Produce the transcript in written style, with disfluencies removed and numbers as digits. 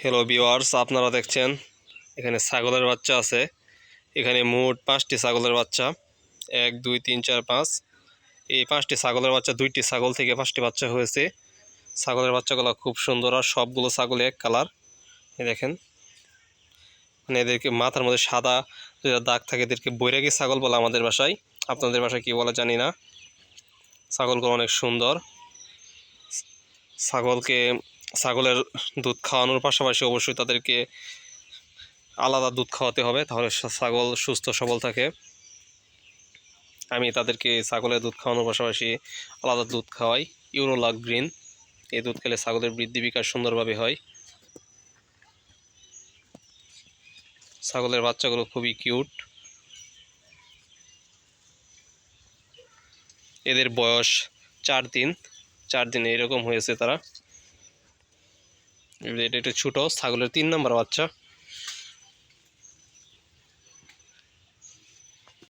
Hello viewers, আপনারা দেখছেন এখানে ছাগলের বাচ্চা আছে। এখানে মোট 5টি ছাগলের বাচ্চা, 1 2 3 4 5। এই 5টি ছাগলের বাচ্চা, 2টি ছাগল থেকে 5টি বাচ্চা হয়েছে। ছাগলের বাচ্চাগুলো খুব সুন্দর আর সবগুলো ছাগল এক কালার। এই দেখেন, মানে এদেরকে মাথার মধ্যে সাদা যেটা দাগ থাকে এদেরকে বৈরাগী ছাগল বলে আমাদের ভাষায়। আপনাদের ভাষায় কী বলে জানি না। ছাগলগুলো অনেক সুন্দর। ছাগলের দুধ খাওয়ানোর পাশাপাশি অবশ্যই তাদেরকে আলাদা দুধ খাওয়াতে হবে, তাহলে ছাগল সুস্থ সবল থাকে। আমি তাদেরকে ছাগলের দুধ খাওয়ানোর পাশাপাশি আলাদা দুধ খাওয়াই, ইউরোলাক গ্রিন। এই দুধ খেলে ছাগলের বৃদ্ধি বিকাশ সুন্দরভাবে হয়। ছাগলের বাচ্চাগুলো খুবই কিউট। এদের বয়স 4 দিন এরকম হয়েছে তারা। এটা একটু ছোটো ছাগলের 3 নম্বর বাচ্চা।